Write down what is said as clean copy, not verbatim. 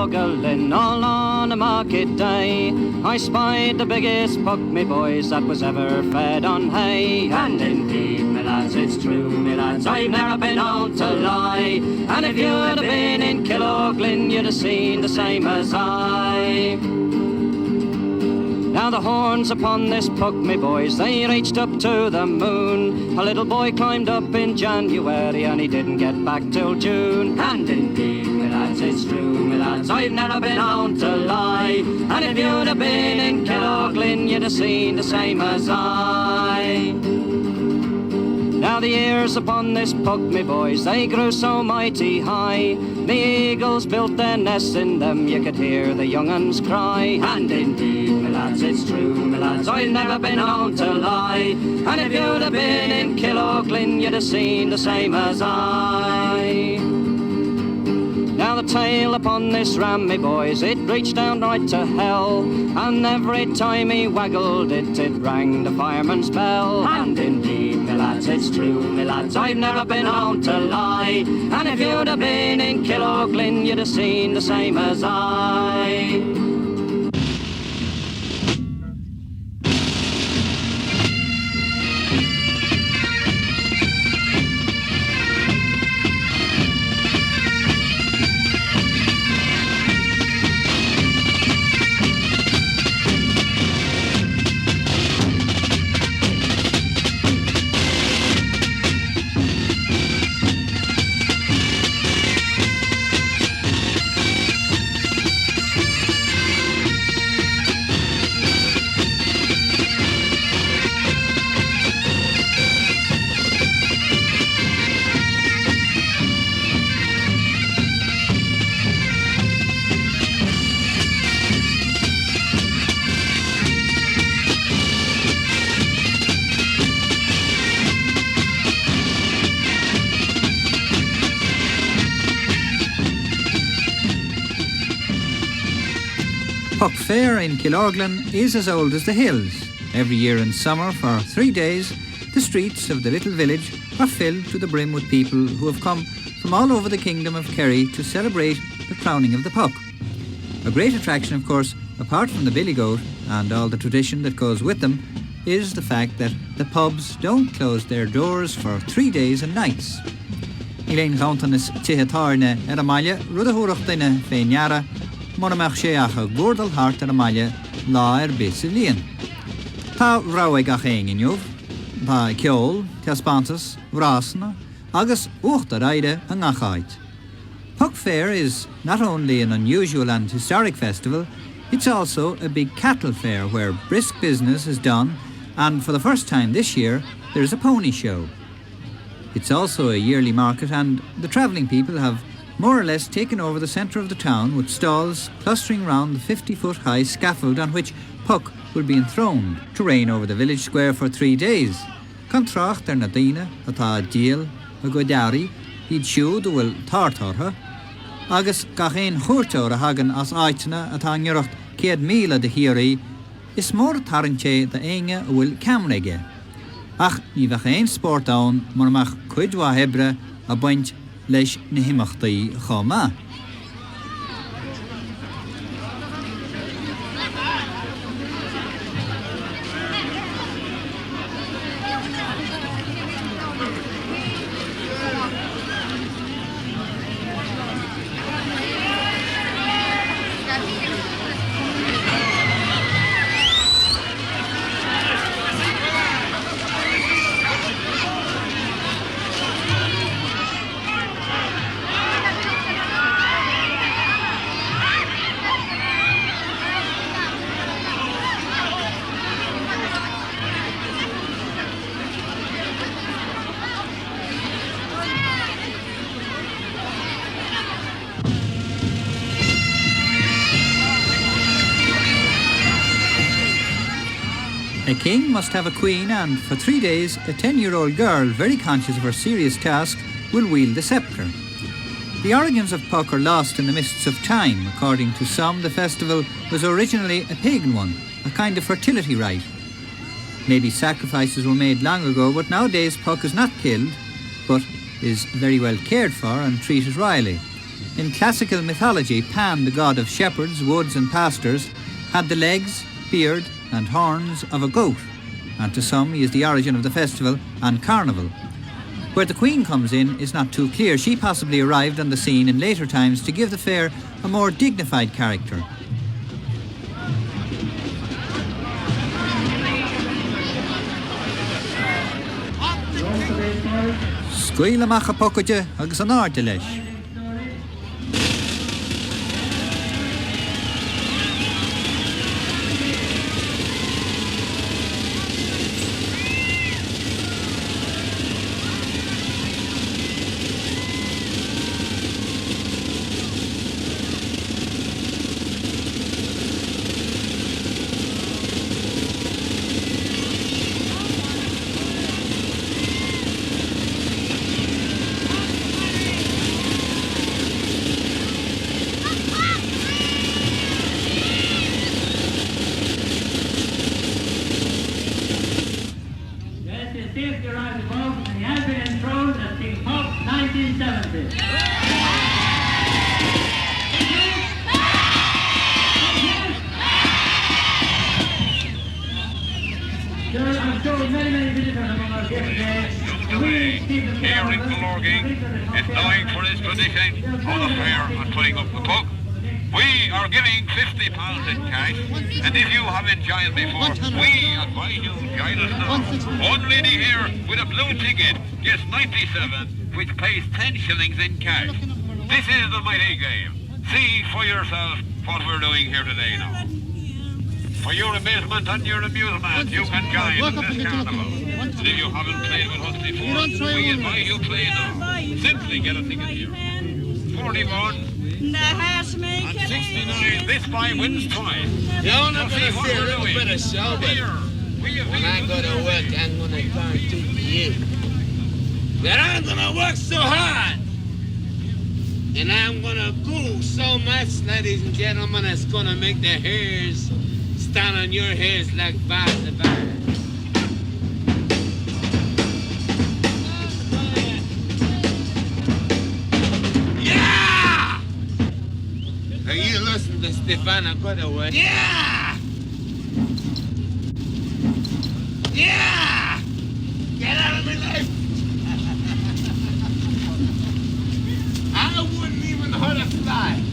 Killorglin all on a market day. I spied the biggest puck, me boys, that was ever fed on hay. And indeed, me lads, it's true, me lads, I've never been known to lie. And if you'd have been in Killorglin, you'd have seen the same as I. Now the horns upon this puck, me boys, they reached up to the moon. A little boy climbed up in January and he didn't get back till June. And indeed, me lads, it's true, me lads, I've never been known to lie. And if you'd have been in Killorglin, you'd have seen the same as I. Now the ears upon this puck, me boys, they grew so mighty high. The eagles built their nests in them, you could hear the young uns cry. And indeed, me lads, it's true, me lads, I've never been known to lie. And if you'd have been in Killorglin, you'd have seen the same as I. Now the tail upon this ram, me boys, it reached down right to hell. And every time he waggled it, it rang the fireman's bell. And indeed, me lads, it's true, me lads, I've never been known to lie. And if you'd have been in Killorglin, you'd have seen the same as I. Puck Fair in Killorglin is as old as the hills. Every year in summer, for 3 days, the streets of the little village are filled to the brim with people who have come from all over the kingdom of Kerry to celebrate the crowning of the puck. A great attraction, of course, apart from the billy goat and all the tradition that goes with them, is the fact that the pubs don't close their doors for 3 days and nights. Ilein Gauntanis Tihetarne Eramalia, Rudahurachtina Feinara, Moramach Sheacha Gordal Hart Eramalia, La Erbisilian. Pa Rawe Gacheng in Jov, Pa Kjol, Tiaspantas, Vrasna, Agus Uchtaraide and Nachait. Puck Fair is not only an unusual and historic festival, it's also a big cattle fair where brisk business is done, and for the first time this year, there's a pony show. It's also a yearly market, and the travelling people have more or less taken over the centre of the town with stalls clustering round the 50-foot-high scaffold on which Puck will be enthroned to reign over the village square for 3 days. Contracht er nadina atá díal a godari, hid siúd bhfuil tartartha, agus gachéin chuirteoir a hagan as áitena atá ngeoracht 100,000 de hirí, is mór tarintse de éinge a bhfuil camraige. Ach ní bheith éon sport ann mar amach cuidhá hebre a baint leis na himachtaí chomá. A king must have a queen, and for 3 days a 10-year-old girl, very conscious of her serious task, will wield the sceptre. The origins of Puck are lost in the mists of time. According to some, the festival was originally a pagan one, a kind of fertility rite. Maybe sacrifices were made long ago, but nowadays Puck is not killed, but is very well cared for and treated royally. In classical mythology, Pan, the god of shepherds, woods and pastures, had the legs, beard and horns of a goat, and to some he is the origin of the festival and carnival. Where the Queen comes in is not too clear. She possibly arrived on the scene in later times to give the fair a more dignified character. Scuil amach a pocaide agus an áirde leis. Here in Killorglin is knowing for his tradition of the fair and putting up the puck. We are giving £50 in cash, and if you have enjoyed before, we advise you to join us now. One lady here with a blue ticket gets 97, which pays 10 shillings in cash. This is the mighty game. See for yourself what we're doing here today now. For your amazement and your amusement, you can join this carnival. And if you haven't played with us before, we advise you play now. Simply get a ticket here. 41 and 69. This buy wins twice. You're not See going to what see a we're little doing. bit of show, but when I go to work, I'm going to guarantee you that I'm going to work so hard. And I'm going to go so much, ladies and gentlemen, it's going to make the hairs stand on your heads like bars of iron. Yeah! Are you listening to Stefano Cutaway? Yeah! Yeah! Get out of my life! I wouldn't even hurt a fly.